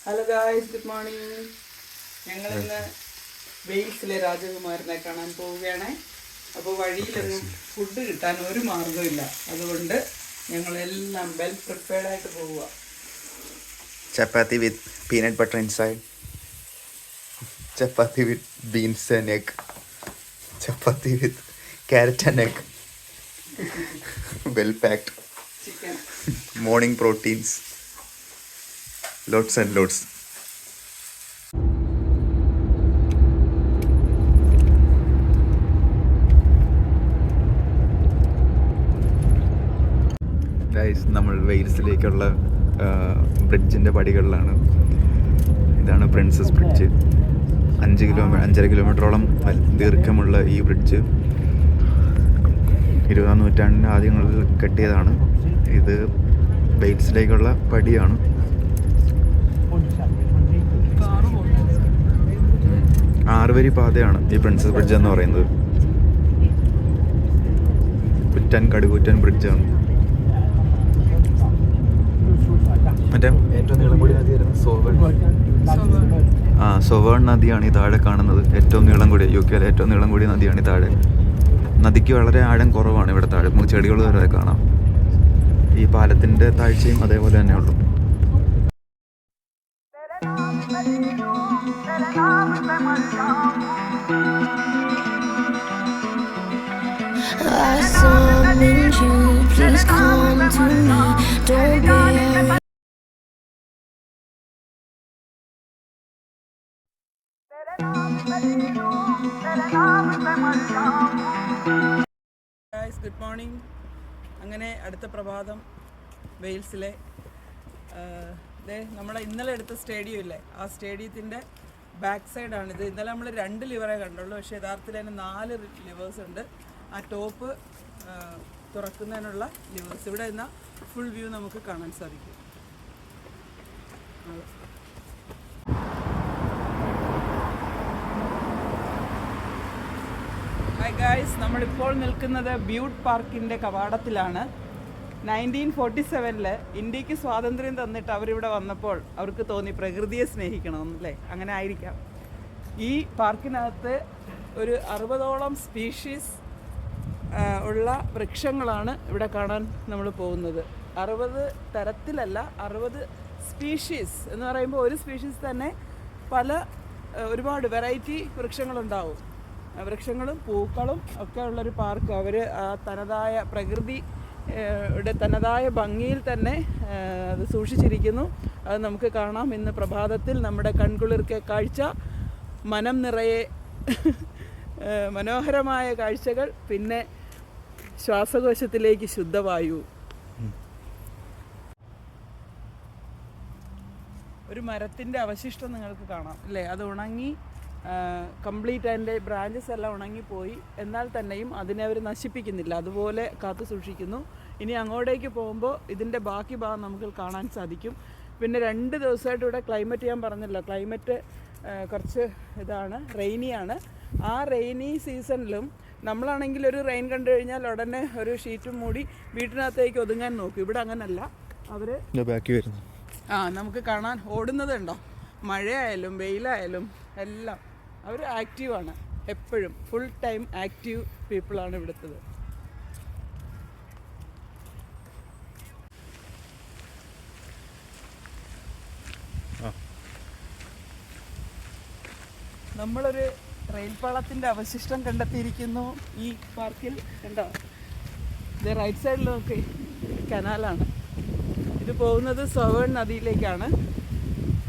Hello guys, good morning. ഞങ്ങളിന്ന് വെയിൽസിലെ രാജകുമാരനെ കാണാൻ പോവുകയാണ്. അപ്പോൾ വഴിയിലൊന്നും ഫുഡ് കിട്ടാൻ ഒരു മാർഗ്ഗമില്ല. അതുകൊണ്ട് ഞങ്ങളെല്ലാം വെൽ പ്രിപ്പയർഡ് ആയിട്ട് പോവുക. Chapati with peanut butter inside, chapati with beans and egg, chapati with carrot and egg, well packed, chicken, morning proteins, loads and loads. Guys, നമ്മൾ വെയിൽസിലേക്കുള്ള ബ്രിഡ്ജിൻ്റെ പടികളിലാണ്. ഇതാണ് പ്രിൻസസ് ബ്രിഡ്ജ്. 5.5 കിലോമീറ്ററോളം ദീർഘമുള്ള ഈ ബ്രിഡ്ജ് 20-ാം നൂറ്റാണ്ടിൻ്റെ ആദ്യങ്ങളിൽ കെട്ടിയതാണ്. ഇത് വെയിൽസിലേക്കുള്ള പടിയാണ്. ആറുവരി പാതയാണ് ഈ പ്രിൻസസ് ബ്രിഡ്ജ് എന്ന് പറയുന്നത്. കുറ്റൻ കടുകുറ്റൻ ബ്രിഡ്ജാണ്. മറ്റേ ഏറ്റവും നീളം കൂടിയ നദിയായിരുന്നു സോവേൺ നദിയാണ് ഈ താഴെ കാണുന്നത്. ഏറ്റവും നീളം കൂടിയ UK ഏറ്റവും നീളം കൂടിയ നദിയാണ് ഈ താഴെ. നദിക്ക് വളരെ ആഴം കുറവാണ്. ഇവിടെ താഴെ ചെടികൾ വരെ കാണാം. ഈ പാലത്തിൻ്റെ താഴ്ചയും അതേപോലെ തന്നെ ഉള്ളു. Good morning. അങ്ങനെ അടുത്ത പ്രഭാതം വെയിൽസിലെ നമ്മളെ ഇന്നലെ എടുത്ത സ്റ്റേഡിയം ഇല്ലേ, ആ സ്റ്റേഡിയത്തിൻ്റെ ബാക്ക് സൈഡാണിത്. ഇന്നലെ നമ്മൾ 2 ലിവറേ കണ്ടുള്ളൂ, പക്ഷേ യഥാർത്ഥത്തിൽ അതിന് 4 ലിവേഴ്സ് ഉണ്ട്. ആ ടോപ്പ് തുറക്കുന്നതിനുള്ള ലിവേഴ്സ് ഇവിടെ നിന്ന ഫുൾ വ്യൂ നമുക്ക് കാണാൻ സാധിക്കും. ഹായ് ഗായ്സ്, നമ്മളിപ്പോൾ നിൽക്കുന്നത് ബ്യൂട്ട് പാർക്കിൻ്റെ കവാടത്തിലാണ്. 1947 ഇന്ത്യക്ക് സ്വാതന്ത്ര്യം തന്നിട്ട് അവരിവിടെ വന്നപ്പോൾ അവർക്ക് തോന്നി പ്രകൃതിയെ സ്നേഹിക്കണമെന്നല്ലേ, അങ്ങനെ ആയിരിക്കാം. ഈ പാർക്കിനകത്ത് ഒരു 60ഓളം സ്പീഷീസ് ഉള്ള വൃക്ഷങ്ങളാണ് ഇവിടെ കാണാൻ നമ്മൾ പോകുന്നത്. 60 തരത്തിലല്ല, 60 സ്പീഷീസ് എന്ന് പറയുമ്പോൾ ഒരു സ്പീഷീസ് തന്നെ ഒരുപാട് വെറൈറ്റി വൃക്ഷങ്ങളുണ്ടാവും. വൃക്ഷങ്ങളും പൂക്കളും ഒക്കെ ഉള്ളൊരു പാർക്ക്. അവർ ആ തനതായ പ്രകൃതിയുടെ തനതായ ഭംഗിയിൽ തന്നെ അത് സൂക്ഷിച്ചിരിക്കുന്നു. അത് നമുക്ക് കാണാം. ഇന്ന് പ്രഭാതത്തിൽ നമ്മുടെ കൺകുളിർക്കെ കാഴ്ച, മനം നിറയെ മനോഹരമായ കാഴ്ചകൾ, പിന്നെ ശ്വാസകോശത്തിലേക്ക് ശുദ്ധവായു. ഒരു മരത്തിൻ്റെ അവശിഷ്ടം നിങ്ങൾക്ക് കാണാം അല്ലേ, അത് ഉണങ്ങി കംപ്ലീറ്റ് അതിൻ്റെ ബ്രാഞ്ചസ് എല്ലാം ഉണങ്ങിപ്പോയി. എന്നാൽ തന്നെയും അതിനെ അവർ നശിപ്പിക്കുന്നില്ല, അതുപോലെ കാത്തു സൂക്ഷിക്കുന്നു. ഇനി അങ്ങോട്ടേക്ക് പോകുമ്പോൾ ഇതിൻ്റെ ബാക്കി ഭാഗം നമുക്ക് കാണാൻ സാധിക്കും. പിന്നെ 2 ദിവസമായിട്ട് ഇവിടെ ക്ലൈമറ്റ് ഞാൻ പറഞ്ഞല്ലോ, ക്ലൈമറ്റ് കുറച്ച് റെയിനിയാണ്. ആ റെയിനി സീസണിലും നമ്മളാണെങ്കിൽ ഒരു റെയിൻ കണ്ടു കഴിഞ്ഞാൽ ഉടനെ ഒരു ഷീറ്റും മൂടി വീട്ടിനകത്തേക്ക് ഒതുങ്ങാൻ നോക്കും. ഇവിടെ അങ്ങനല്ല, അവർ നമുക്ക് കാണാൻ ഓടുന്നതുണ്ടോ, മഴയായാലും വെയിലായാലും എല്ലാം അവർ ആക്റ്റീവാണ്. എപ്പോഴും ഫുൾ ടൈം ആക്റ്റീവ് പീപ്പിളാണ് ഇവിടുത്തത്. നമ്മളൊരു റെയിൽപാളത്തിൻ്റെ അവശിഷ്ടം കണ്ടെത്തിയിരിക്കുന്നു ഈ പാർക്കിൽ. കണ്ടോ, ഇത് റൈറ്റ് സൈഡിൽ നോക്കി കനാലാണ്. ഇത് പോകുന്നത് സോവേൺ നദിയിലേക്കാണ്.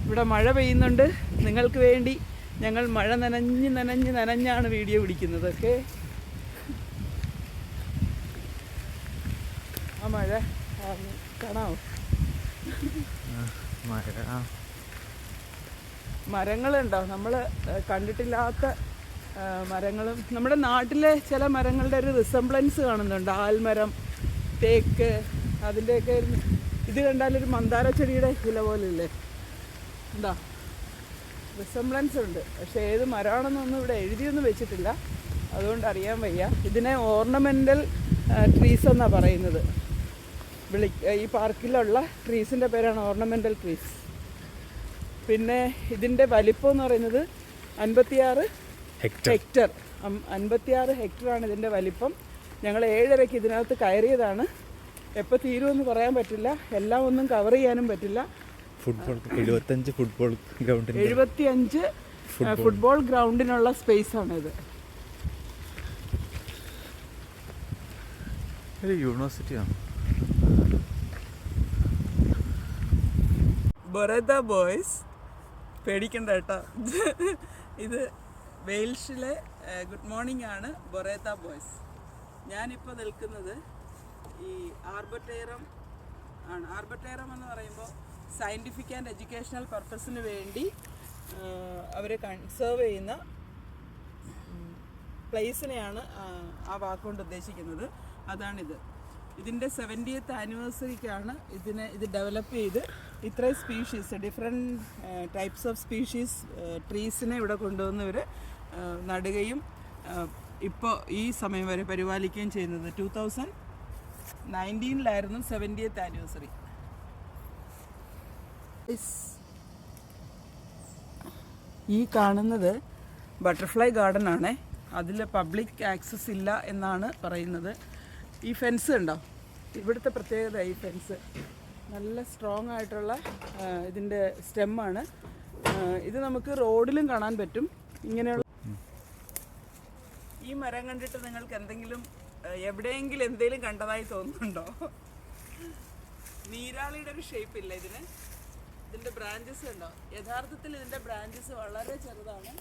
ഇവിടെ മഴ പെയ്യുന്നുണ്ട്. നിങ്ങൾക്ക് വേണ്ടി ഞങ്ങൾ മഴ നനഞ്ഞാണ് വീഡിയോ പിടിക്കുന്നത്. ഓക്കെ, ആ മഴ കാണാമോ? മരങ്ങളുണ്ടോ, നമ്മൾ കണ്ടിട്ടില്ലാത്ത മരങ്ങളും. നമ്മുടെ നാട്ടിലെ ചില മരങ്ങളുടെ ഒരു റിസംബ്ലൻസ് കാണുന്നുണ്ട്. ആൽമരം, തേക്ക്, അതിൻ്റെയൊക്കെ ഇത് കണ്ടാലൊരു മന്ദാര ചെടിയുടെ ഇല പോലെ ഇല്ലേ, എന്താ റിസംബ്ലൻസ് ഉണ്ട്. പക്ഷേ ഏത് മരമാണെന്നൊന്നും ഇവിടെ എഴുതിയൊന്നും വെച്ചിട്ടില്ല, അതുകൊണ്ട് അറിയാൻ വയ്യ. ഇതിനെ ഓർണമെൻ്റൽ ട്രീസ് എന്നാണ് പറയുന്നത്. ഈ പാർക്കിലുള്ള ട്രീസിൻ്റെ പേരാണ് ഓർണമെൻ്റൽ ട്രീസ്. പിന്നെ ഇതിൻ്റെ വലിപ്പം എന്ന് പറയുന്നത് 56 ഹെക്ടർ. 56 ഹെക്ടറാണ് ഇതിൻ്റെ വലിപ്പം. ഞങ്ങൾ 7:30 ഇതിനകത്ത് കയറിയതാണ്. എപ്പോൾ തീരുമെന്ന് പറയാൻ പറ്റില്ല, എല്ലാം ഒന്നും കവർ ചെയ്യാനും പറ്റില്ല. 75 ഫുട്ബോൾ ഗ്രൗണ്ടിനുള്ള സ്പേസാണ് ഇത്. ഒരു യൂണിവേഴ്സിറ്റിയാണ്. ബൊറേത്ത ബോയ്സ്, പേടിക്കണ്ട കേട്ടോ. ഇത് വെയിൽഷിലെ ഗുഡ് മോർണിംഗ് ആണ് ബൊറേത്ത ബോയ്സ്. ഞാനിപ്പോൾ നിൽക്കുന്നത് ഈ ആർബിട്രേറിയം ആണ്. ആർബിട്രേറിയം എന്ന് പറയുമ്പോൾ സയൻറ്റിഫിക് ആൻഡ് എഡ്യൂക്കേഷണൽ പർപ്പസിന് വേണ്ടി അവരെ കൺസേർവ് ചെയ്യുന്ന പ്ലേസിനെയാണ് ആ വാക്കുകൊണ്ട് ഉദ്ദേശിക്കുന്നത്. അതാണിത്. ഇതിൻ്റെ 70th ആനിവേഴ്സറിക്കാണ് ഇത് ഡെവലപ്പ് ചെയ്ത് ഇത്രയും species, different types of species ട്രീസിനെ ഇവിടെ കൊണ്ടുവന്നവർ നടുകയും ഇപ്പോൾ ഈ സമയം വരെ പരിപാലിക്കുകയും ചെയ്യുന്നത്. 2019 70th ആനിവേഴ്സറി. ഈ കാണുന്നത് ബട്ടർഫ്ലൈ ഗാർഡൻ ആണേ. അതിൽ പബ്ലിക് ആക്സസ് ഇല്ല എന്നാണ് പറയുന്നത്. ഈ ഫെൻസ് ഉണ്ടോ, ഇവിടുത്തെ പ്രത്യേകത ഈ ഫെൻസ് നല്ല സ്ട്രോങ് ആയിട്ടുള്ള ഇതിൻ്റെ സ്റ്റെമ്മാണ്. ഇത് നമുക്ക് റോഡിലും കാണാൻ പറ്റും. ഇങ്ങനെയുള്ള ഈ മരം കണ്ടിട്ട് നിങ്ങൾക്ക് എവിടെയെങ്കിലും എന്തെങ്കിലും കണ്ടതായി തോന്നുന്നുണ്ടോ? നീരാളിയുടെ ഒരു ഷേപ്പ് ഇല്ല ഇതിന്. ഇതിൻ്റെ ബ്രാഞ്ചസ് ഉണ്ടോ? യഥാർത്ഥത്തിൽ ഇതിൻ്റെ ബ്രാഞ്ചസ് വളരെ ചെറുതാണ്,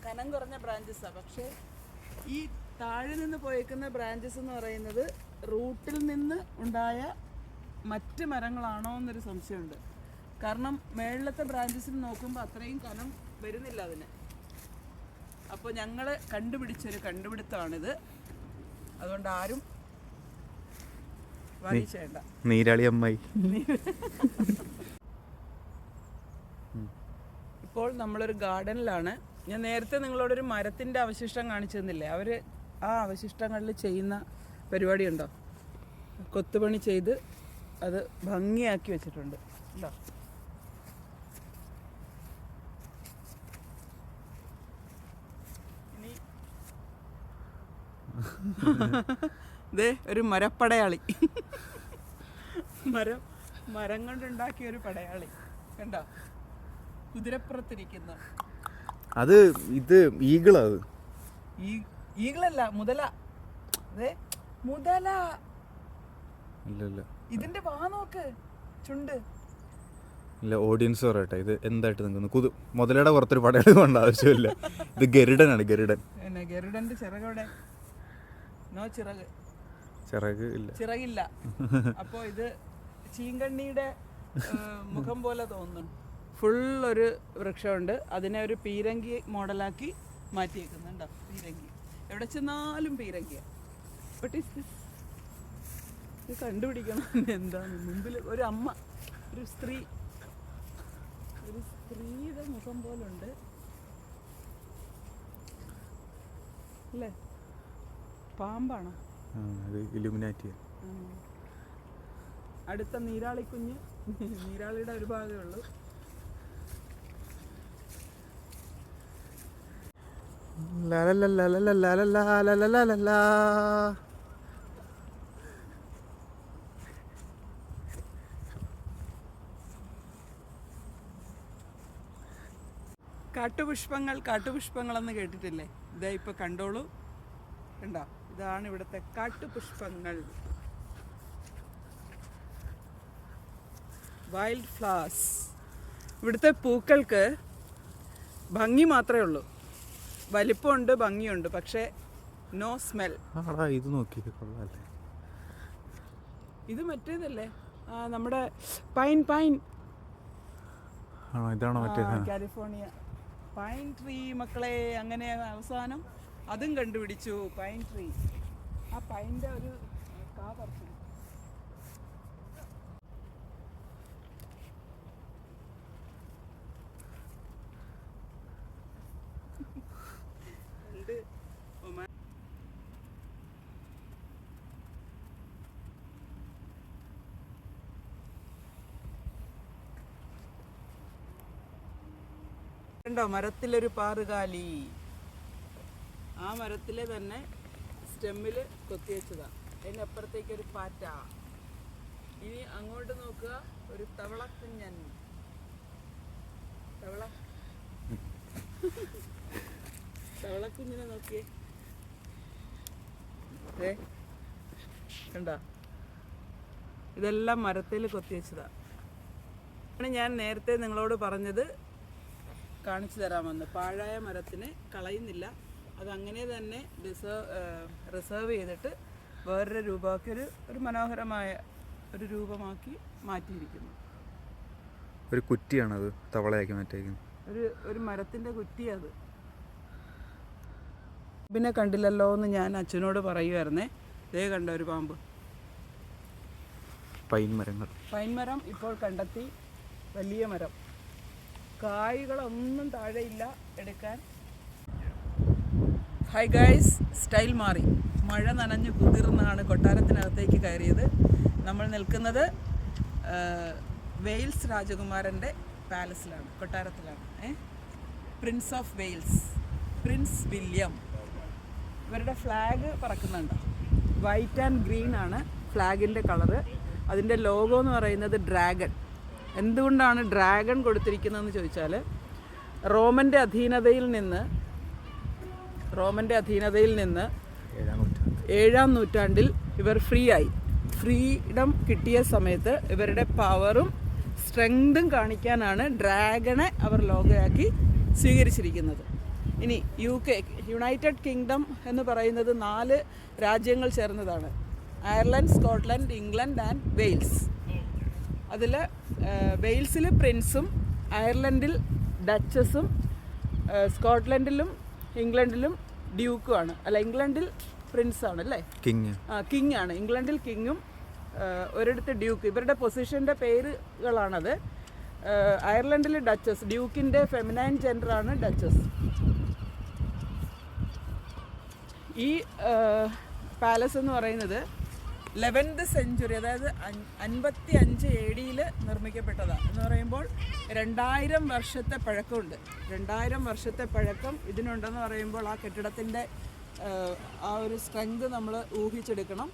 കനം കുറഞ്ഞ ബ്രാഞ്ചസാണ്. പക്ഷേ ഈ താഴെ നിന്ന് പോയേക്കുന്ന ബ്രാഞ്ചസ് എന്ന് പറയുന്നത് റൂട്ടിൽ നിന്ന് ഉണ്ടായ മറ്റ് മരങ്ങളാണോ എന്നൊരു സംശയമുണ്ട്. കാരണം മേളിലത്തെ ബ്രാഞ്ചസിൽ നോക്കുമ്പോൾ അത്രയും കനം വരുന്നില്ല അതിന്. അപ്പോൾ ഞങ്ങൾ കണ്ടുപിടിച്ചൊരു കണ്ടുപിടുത്തമാണിത്. അതുകൊണ്ട് ആരും വായിച്ചേണ്ട. നീരാളി അമ്മായി. ഇപ്പോൾ നമ്മളൊരു ഗാർഡനിലാണ്. ഞാൻ നേരത്തെ നിങ്ങളോടൊരു മരത്തിൻ്റെ അവശിഷ്ടം കാണിച്ചു തന്നില്ലേ? അവർ ആ അവശിഷ്ടങ്ങളിൽ ചെയ്യുന്ന പരിപാടി ഉണ്ടോ? കൊത്തുപണി ചെയ്ത് അത് ഭംഗിയാക്കി വെച്ചിട്ടുണ്ട്. ഉണ്ടോ? ഇനി ദേ ഒരു മരപ്പടയാളി, മരം കൊണ്ടുണ്ടാക്കിയ ഒരു പടയാളി കണ്ടോ? കുതിരപ്പുറത്തിരിക്കുന്ന അത് ഇത് ഈഗിളാ. അത് ഈഗിളല്ല, മുതല. മുതല. ഇതിന്റെ വാ നോക്ക്, ചുണ്ട്. ഇല്ല, ഓഡിയൻസ് പറയട്ടെ ഇത് എന്തായിട്ട് നിൽക്കുന്നു. മുതലയുടെ പുറത്തൊരു പടയാളി കൊണ്ട് ആവശ്യമില്ല. ഇത് ഗരുഡനാണ്. ഗരുഡന്റെ ചിറകോടെ? നോ ചിറക്. ചിറകില്ല. അപ്പോ ഇത് ചീങ്കണ്ണിയുടെ മുഖം പോലെ തോന്നുന്നു. ഫുൾ ഒരു വൃക്ഷമുണ്ട്. അതിനെ ഒരു പീരങ്കി മോഡലാക്കി മാറ്റിയേക്കുന്നുണ്ടോ? പീരങ്കി എവിടെ ചെന്നാലും പീരങ്കിയാണ്. ബട്ട് ഇത് കണ്ടുപിടിക്കണം എന്താണ്. മുമ്പിൽ ഒരു അമ്മ, ഒരു സ്ത്രീയുടെ മുഖം പോലുണ്ട് അല്ലേ? പാമ്പാണോ? അടുത്ത നീരാളി കുഞ്ഞ്. നീരാളിയുടെ ഒരു ഭാഗമേ ഉള്ളൂ. കാട്ടുപുഷ്പങ്ങളെന്ന് കേട്ടിട്ടില്ലേ? ഇതാ ഇപ്പൊ കണ്ടോളൂ. കണ്ടോ? ഇതാണ് ഇവിടുത്തെ കാട്ടുപുഷ്പങ്ങൾ, വൈൽഡ് ഫ്ലവേഴ്സ്. ഇവിടുത്തെ പൂക്കൾക്ക് ഭംഗി മാത്രമേ ഉള്ളൂ. വലിപ്പമുണ്ട്, ഭംഗിയുണ്ട്, പക്ഷേ നോ സ്മെൽ. ഇത് നോക്കി, ഇത് മറ്റേതല്ലേ നമ്മുടെ പൈൻ. കാലിഫോർണിയ പൈൻ ട്രീ മക്കളെ. അങ്ങനെ അവസാനം അതും കണ്ടുപിടിച്ചു, പൈൻ ട്രീ. ആ പൈൻ്റെ ഒരു കാ പറിച്ചു. കണ്ടോ മരത്തിലൊരു പാറുകാലി. ആ മരത്തിലെ തന്നെ സ്റ്റെമ്മിൽ കൊത്തിവെച്ചതാ. അതിനപ്പുറത്തേക്കൊരു പാറ്റ. ഇനി അങ്ങോട്ട് നോക്കുക, ഒരു തവളക്കുഞ്ഞൻ. തവളക്കുഞ്ഞിനെ നോക്കിയേ. കണ്ടോ, ഇതെല്ലാം മരത്തിൽ കൊത്തിവെച്ചതാ. ഞാൻ നേരത്തെ നിങ്ങളോട് പറഞ്ഞത് കാണിച്ചു തരാമെന്ന്. പാഴായ മരത്തിനെ കളയുന്നില്ല, അതങ്ങനെ തന്നെ റിസർവ് ചെയ്തിട്ട് വേറൊരു രൂപമാക്കി ഒരു മനോഹരമായ ഒരു രൂപമാക്കി മാറ്റിയിരിക്കുന്നു. ഒരു കുറ്റിയാണത് തവളയാക്കി മാറ്റിയിരിക്കുന്നത്. ഒരു മരത്തിൻ്റെ കുറ്റിയത്. പിന്നെ കണ്ടില്ലല്ലോ എന്ന് ഞാൻ അച്ഛനോട് പറയുമായിരുന്നേ. ഇതേ കണ്ട ഒരു പാമ്പ്. പൈൻമരം ഇപ്പോൾ കണ്ടെത്തി. വലിയ മരം. കായ്കളൊന്നും താഴെയില്ല എടുക്കാൻ. ഹൈ ഗൈസ്, സ്റ്റൈൽ മാറി. മഴ നനഞ്ഞു കുതിർന്നാണ് കൊട്ടാരത്തിനകത്തേക്ക് കയറിയത്. നമ്മൾ നിൽക്കുന്നത് വെയിൽസ് രാജകുമാരൻ്റെ പാലസിലാണ്, കൊട്ടാരത്തിലാണ്. Prince of Wales, prince William. ഇവരുടെ ഫ്ലാഗ് പറക്കുന്നുണ്ട്. വൈറ്റ് ആൻഡ് ഗ്രീൻ ആണ് ഫ്ലാഗിൻ്റെ കളറ്. അതിൻ്റെ ലോഗോ എന്ന് പറയുന്നത് ഡ്രാഗൺ. എന്തുകൊണ്ടാണ് ഡ്രാഗൺ കൊടുത്തിരിക്കുന്നതെന്ന് ചോദിച്ചാൽ, റോമൻ്റെ അധീനതയിൽ നിന്ന് 7-ാം നൂറ്റാണ്ടിൽ ഇവർ ഫ്രീഡം കിട്ടിയ സമയത്ത് ഇവരുടെ പവറും സ്ട്രെങ്തും കാണിക്കാനാണ് ഡ്രാഗണെ അവർ ലോഗോയാക്കി സ്വീകരിച്ചിരിക്കുന്നത്. ഇനി യുണൈറ്റഡ് കിങ്ഡം എന്ന് പറയുന്നത് 4 രാജ്യങ്ങൾ ചേർന്നതാണ്. Ireland, Scotland, England and Wales. അതിൽ വെയിൽസിൽ പ്രിൻസും, അയർലൻഡിൽ ഡച്ചസും, സ്കോട്ട്ലൻഡിലും ഇംഗ്ലണ്ടിലും ഡ്യൂക്കുമാണ്. അല്ല, ഇംഗ്ലണ്ടിൽ പ്രിൻസാണ് അല്ലേ, കിങ് ആണ്. ഇംഗ്ലണ്ടിൽ കിങ്ങും ഒരിടത്ത് ഡ്യൂക്ക്. ഇവരുടെ പൊസിഷൻ്റെ പേരുകളാണത്. അയർലൻഡിൽ ഡച്ചസ്. ഡ്യൂക്കിൻ്റെ ഫെമിനൈൻ ജെൻഡറാണ് ഡച്ചസ്. ഈ പാലസ് എന്ന് പറയുന്നത് 11th സെഞ്ച്വറി, അതായത് 55 AD നിർമ്മിക്കപ്പെട്ടതാണ്. എന്ന് പറയുമ്പോൾ 2000 വർഷത്തെ പഴക്കമുണ്ട്. 2000 വർഷത്തെ പഴക്കം ഇതിനുണ്ടെന്ന് പറയുമ്പോൾ ആ കെട്ടിടത്തിൻ്റെ ആ ഒരു സ്ട്രെങ്ത് നമ്മൾ ഊഹിച്ചെടുക്കണം.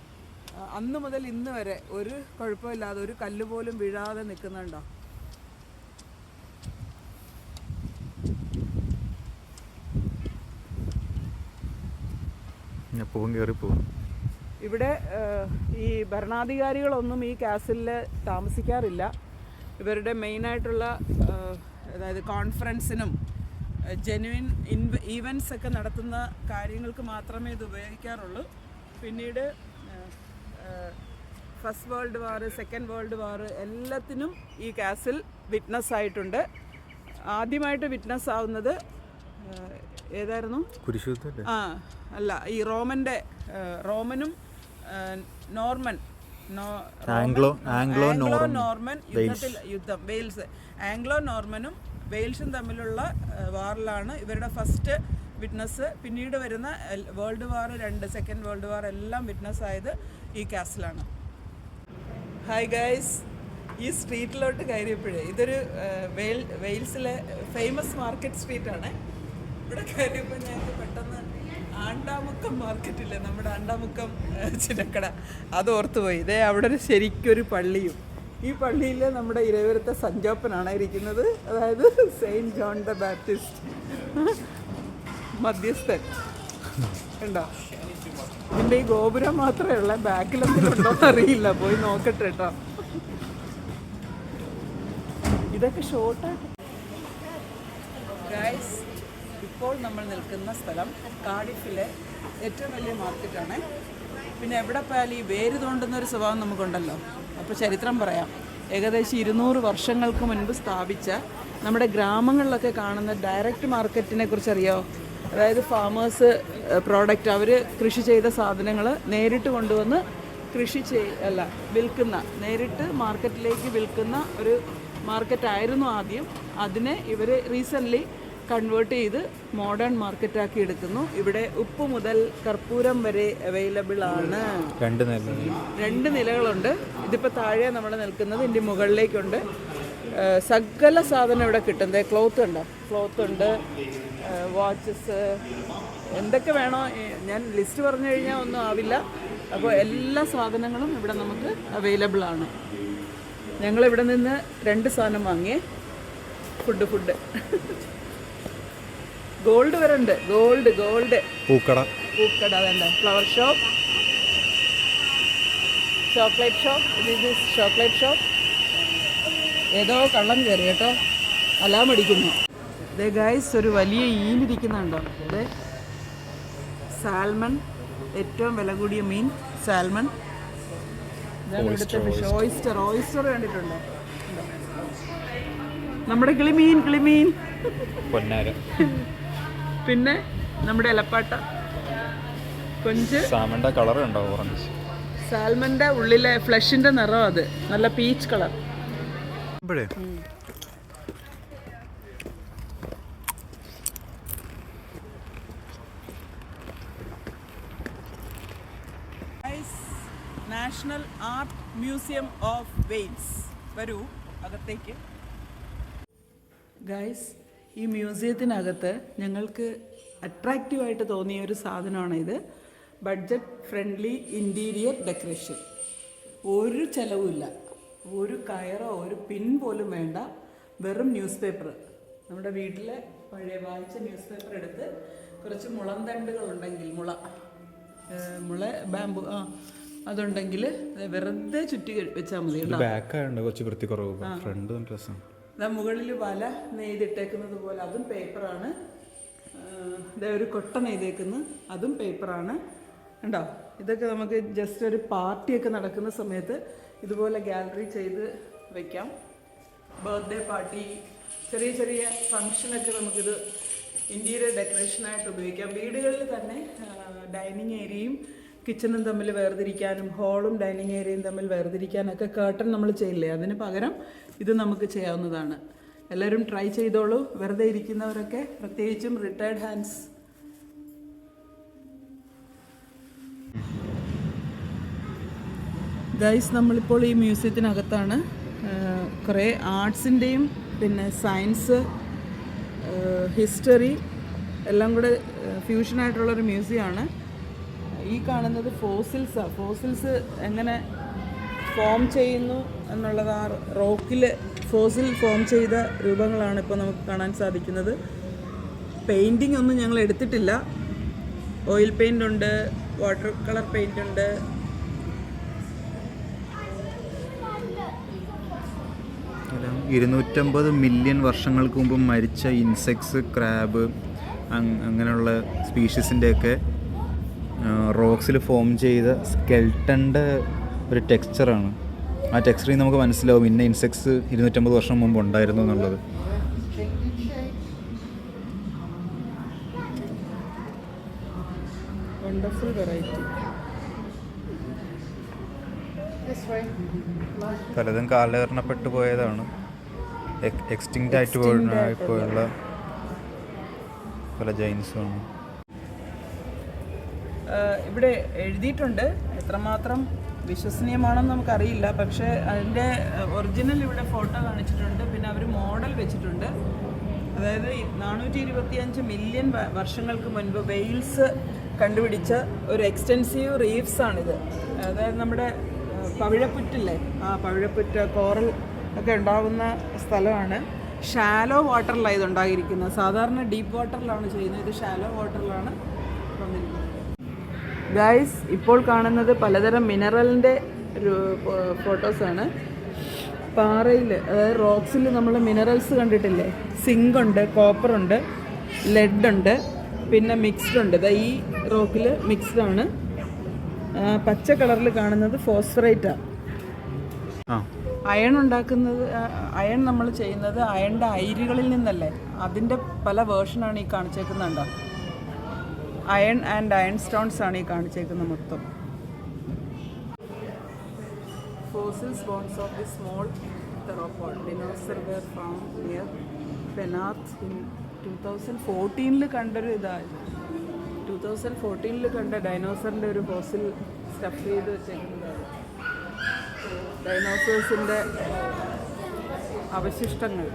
അന്ന് മുതൽ ഇന്ന് വരെ ഒരു കുഴപ്പമില്ലാതെ ഒരു കല്ല് പോലും വീഴാതെ നിൽക്കുന്നുണ്ടോ. ഇവിടെ ഈ ഭരണാധികാരികളൊന്നും ഈ കാസിലിൽ താമസിക്കാറില്ല. ഇവരുടെ മെയിനായിട്ടുള്ള അതായത് കോൺഫറൻസിനും ജെനുവിൻ ഈവൻറ്റ്സ് ഒക്കെ നടത്തുന്ന കാര്യങ്ങൾക്ക് മാത്രമേ ഇത് ഉപയോഗിക്കാറുള്ളൂ. പിന്നീട് first world war, second world war എല്ലാത്തിനും ഈ കാസിൽ വിറ്റ്നസ് ആയിട്ടുണ്ട്. ആദ്യമായിട്ട് വിറ്റ്നസ് ആവുന്നത് ഏതായിരുന്നു? അല്ല, ഈ റോമനും നോർമൻ യുദ്ധം. വെയിൽസ്, ആംഗ്ലോ നോർമനും വെയിൽസും തമ്മിലുള്ള വാറിലാണ് ഇവരുടെ ഫസ്റ്റ് വിറ്റ്നസ്. പിന്നീട് വരുന്ന world war 2, second world war എല്ലാം വിറ്റ്നസ് ആയത് ഈ കാസിലാണ്. ഹായ് ഗൈസ്, ഈ സ്ട്രീറ്റിലോട്ട് കയറിയപ്പോഴേ ഇതൊരു വെയിൽസിലെ ഫേമസ് മാർക്കറ്റ് സ്ട്രീറ്റാണ്. ഇവിടെ കയറിയപ്പോൾ ഞങ്ങൾക്ക് പെട്ടെന്ന് ആണ്ടാമുക്കം മാർക്കറ്റില്ലേ, നമ്മുടെ ആണ്ടാമുക്കം ചിന്നക്കട, അത് ഓർത്തുപോയി. ഇതേ അവിടെ ശരിക്കൊരു പള്ളിയും. ഈ പള്ളിയിൽ നമ്മുടെ ഇരവിപുരത്തെ സഞ്ജോപ്പനാണ് ഇരിക്കുന്നത്, അതായത് സെയിൻറ്റ് ജോൺ ദ ബാപ്റ്റിസ്റ്റ് മധ്യസ്ഥൻ. ഉണ്ടോ? ഇതിൻ്റെ ഈ ഗോപുരം മാത്രമേ ഉള്ളൂ, ബാക്കിലെന്തെങ്കിലും ഉണ്ടോയെന്ന് അറിയില്ല, പോയി നോക്കട്ടെ കേട്ടോ. ഇതൊക്കെ ഷോർട്ടായിട്ട്. ഗൈസ്, ഇപ്പോൾ നമ്മൾ നിൽക്കുന്ന സ്ഥലം കാർഡിഫിലെ ഏറ്റവും വലിയ മാർക്കറ്റാണ്. പിന്നെ എവിടെ പോയാലും ഈ വേര് തോണ്ടുന്നൊരു സ്വഭാവം നമുക്കുണ്ടല്ലോ. അപ്പോൾ ചരിത്രം പറയാം. ഏകദേശം 200 വർഷങ്ങൾക്ക് മുൻപ് സ്ഥാപിച്ച നമ്മുടെ ഗ്രാമങ്ങളിലൊക്കെ കാണുന്ന ഡയറക്റ്റ് മാർക്കറ്റിനെ കുറിച്ച് അറിയാമോ? അതായത് ഫാമേഴ്സ് പ്രോഡക്റ്റ്, അവർ കൃഷി ചെയ്ത സാധനങ്ങൾ നേരിട്ട് കൊണ്ടുവന്ന് വിൽക്കുന്ന, നേരിട്ട് മാർക്കറ്റിലേക്ക് വിൽക്കുന്ന ഒരു മാർക്കറ്റായിരുന്നു ആദ്യം. അതിനെ ഇവർ റീസെൻ്റ്ലി കൺവേർട്ട് ചെയ്ത് മോഡേൺ മാർക്കറ്റാക്കി എടുക്കുന്നു. ഇവിടെ ഉപ്പ് മുതൽ കർപ്പൂരം വരെ അവൈലബിൾ ആണ്. 2 നിലകളുണ്ട്. ഇതിപ്പോൾ താഴെ നമ്മൾ നിൽക്കുന്നത്, ഇതിൻ്റെ മുകളിലേക്കുണ്ട്. സകല സാധനം ഇവിടെ കിട്ടുന്നത്. ക്ലോത്ത് ഉണ്ടോ, ക്ലോത്ത് ഉണ്ട്, വാച്ചസ്, എന്തൊക്കെ വേണോ. ഞാൻ ലിസ്റ്റ് പറഞ്ഞു കഴിഞ്ഞാൽ ഒന്നും ആവില്ല. അപ്പോൾ എല്ലാ സാധനങ്ങളും ഇവിടെ നമുക്ക് അവൈലബിൾ ആണ്. ഞങ്ങളിവിടെ നിന്ന് 2 സാധനം വാങ്ങിയേ. ഫുഡ് ഗോൾഡ് വരെ ഉണ്ട്. ഗോൾഡ് പൂക്കട അതല്ല, ഫ്ലവർ ഷോപ്പ്, ചോക്ലേറ്റ് ഷോപ്പ്. ഏതോ കള്ളം കയറി കേട്ടോ, അലാം അടിക്കുന്നു. ദേ ഗൈസ്, ഒരു വലിയ ഈനിരിക്കുന്നുണ്ടോ? അതെ, സാൽമൺ, ഏറ്റവും വില കൂടിയ മീൻ സാൽമൺ. ഇതാണ് ഇവിടുത്തെ ഫിഷ്. ഓയിസ്റ്റർ കണ്ടിട്ടുണ്ടോ? നമ്മുടെ കിളിമീൻ പിന്നെ നമ്മുടെ ഇലപ്പാട്ട കൊഞ്ച്. സാൽമന്റെ കളർ ഉണ്ടോ? ഓറഞ്ച്. സാൽമന്റെ ഉള്ളിലെ ഫ്ലഷിന്റെ നിറം അത് നല്ല peach colour. National art museum of Wales. വരൂ അകത്തേക്ക്. ഗൈസ്, ഈ മ്യൂസിയത്തിനകത്ത് ഞങ്ങൾക്ക് അട്രാക്റ്റീവായിട്ട് തോന്നിയ ഒരു സാധനമാണ് ഇത്. Budget friendly interior decoration. ഒരു ചിലവുമില്ല, ഒരു കയറോ ഒരു പിൻ പോലും വേണ്ട. വെറും ന്യൂസ് പേപ്പർ, നമ്മുടെ വീട്ടിലെ പഴയ വായിച്ച ന്യൂസ് പേപ്പർ എടുത്ത് കുറച്ച് മുളന്തണ്ടുകളുണ്ടെങ്കിൽ, മുള ബാമ്പു അതുണ്ടെങ്കിൽ വെറുതെ ചുറ്റി വെച്ചാൽ മതി. മുകളിൽ വല നെയ്തിട്ടേക്കുന്നത് പോലെ അതും പേപ്പറാണ്. ഒരു കൊട്ട നെയ്തേക്കുന്നത് അതും പേപ്പറാണ്. ഉണ്ടോ? ഇതൊക്കെ നമുക്ക് ജസ്റ്റ് ഒരു പാർട്ടിയൊക്കെ നടക്കുന്ന സമയത്ത് ഇതുപോലെ ഗാലറി ചെയ്ത് വയ്ക്കാം. ബർത്ത്ഡേ പാർട്ടി, ചെറിയ ഫങ്ഷനൊക്കെ നമുക്കിത് ഇൻറ്റീരിയർ ഡെക്കറേഷനായിട്ട് ഉപയോഗിക്കാം. വീടുകളിൽ തന്നെ ഡൈനിങ് ഏരിയയും കിച്ചണും തമ്മിൽ വേർതിരിക്കാനും ഹോളും ഡൈനിങ് ഏരിയയും തമ്മിൽ വേർതിരിക്കാനൊക്കെ കേർട്ടൺ നമ്മൾ ചെയ്യില്ലേ, അതിന് പകരം ഇത് നമുക്ക് ചെയ്യാവുന്നതാണ്. എല്ലാവരും ട്രൈ ചെയ്തോളൂ. വെറുതെ ഇരിക്കുന്നവരൊക്കെ, പ്രത്യേകിച്ചും റിട്ടയർഡ് ഹാൻഡ്സ്. ഗൈസ്, നമ്മളിപ്പോൾ ഈ മ്യൂസിയത്തിനകത്താണ്. കുറേ ആർട്സിൻ്റെയും പിന്നെ സയൻസ്, ഹിസ്റ്ററി എല്ലാം കൂടെ ഫ്യൂഷനായിട്ടുള്ളൊരു മ്യൂസിയമാണ്. ഈ കാണുന്നത് ഫോസിൽസാണ്. ഫോസിൽസ് എങ്ങനെ ഫോം ചെയ്യുന്നു എന്നുള്ളത്, ആ റോക്കിൽ ഫോസിൽ ഫോം ചെയ്ത രൂപങ്ങളാണ് ഇപ്പോൾ നമുക്ക് കാണാൻ സാധിക്കുന്നത്. പെയിൻറ്റിംഗ് ഒന്നും ഞങ്ങൾ എടുത്തിട്ടില്ല. ഓയിൽ പെയിൻ്റ് ഉണ്ട്, വാട്ടർ കളർ പെയിൻ്റ് ഉണ്ട്. എല്ലാം 250 മില്യൺ വർഷങ്ങൾക്ക് മുമ്പ് മരിച്ച ഇൻസെക്ട്സ്, ക്രാബ്, അങ്ങനെയുള്ള സ്പീഷീസിൻ്റെയൊക്കെ റോക്സിൽ ഫോം ചെയ്ത സ്കെൽട്ടൻ്റെ ഒരു ടെക്സ്ചറാണ്. ആ ടെക്സ്ചറിൽ നമുക്ക് മനസ്സിലാവും ഇന്ന ഇൻസെക്ട്സ് 250 വർഷം മുമ്പ് ഉണ്ടായിരുന്നു എന്നുള്ളത്. Wonderful variety. പലതും കാലഹരണപ്പെട്ടു പോയതാണ്, എക്സ്റ്റിങ്ക്റ്റ് ആയിട്ട് പോയുള്ള പല ജൈൻസുമാണ്. ഇവിടെ എഴുതിയിട്ടുണ്ട്, എത്രമാത്രം വിശ്വസനീയമാണെന്ന് നമുക്കറിയില്ല. പക്ഷേ അതിൻ്റെ ഒറിജിനൽ ഇവിടെ ഫോട്ടോ കാണിച്ചിട്ടുണ്ട്. പിന്നെ അവർ മോഡൽ വെച്ചിട്ടുണ്ട്. അതായത് 425 മില്യൺ വർഷങ്ങൾക്ക് മുൻപ് വെയിൽസ് കണ്ടുപിടിച്ച ഒരു എക്സ്റ്റെൻസീവ് റീഫ്സാണിത്. അതായത് നമ്മുടെ പവിഴപ്പുറ്റില്ലേ, ആ പവിഴപ്പുറ്റ്, കോറൽ ഒക്കെ ഉണ്ടാകുന്ന സ്ഥലമാണ്. ഷാലോ വാട്ടറിലാണ് ഇത് ഉണ്ടായിരിക്കുന്നത്. സാധാരണ ഡീപ്പ് വാട്ടറിലാണ് ചെയ്യുന്നത്, ഇത് ഷാലോ വാട്ടറിലാണ് വന്നിരിക്കുന്നത്. ഗൈസ്, ഇപ്പോൾ കാണുന്നത് പലതരം മിനറലിൻ്റെ ഒരു ഫോട്ടോസാണ്. പാറയിൽ, അതായത് റോക്സിൽ നമ്മൾ മിനറൽസ് കണ്ടിട്ടില്ലേ, സിങ്ക് ഉണ്ട്, കോപ്പർ ഉണ്ട്, ലെഡ് ഉണ്ട്, പിന്നെ മിക്സ്ഡ് ഉണ്ട്. ഈ റോക്കിൽ മിക്സ്ഡ് ആണ്. പച്ച കളറിൽ കാണുന്നത് ഫോസ്ഫറേറ്റാണ്. അയൺ ഉണ്ടാക്കുന്നത്, അയൺ നമ്മൾ ചെയ്യുന്നത് അയണിൻ്റെ അയിരുകളിൽ നിന്നല്ലേ, അതിൻ്റെ പല വേർഷനാണ് ഈ കാണിച്ചേക്കുന്നുണ്ടോ. അയൺ ആൻഡ് അയൺ സ്റ്റോൺസ് ആണ് ഈ കാണിച്ചേക്കുന്നത് മൊത്തം. Fossils bones of the small theropod dinosaur were found near Penarth in 2014 കണ്ടൊരു ഇതായിരുന്നു. 2014 കണ്ട ഡൈനോസറിൻ്റെ ഒരു ഫോസിൽ സ്റ്റഫ് ചെയ്ത് വെച്ചേക്കുന്നതാണ്. ഡൈനോസേഴ്സിൻ്റെ അവശിഷ്ടങ്ങൾ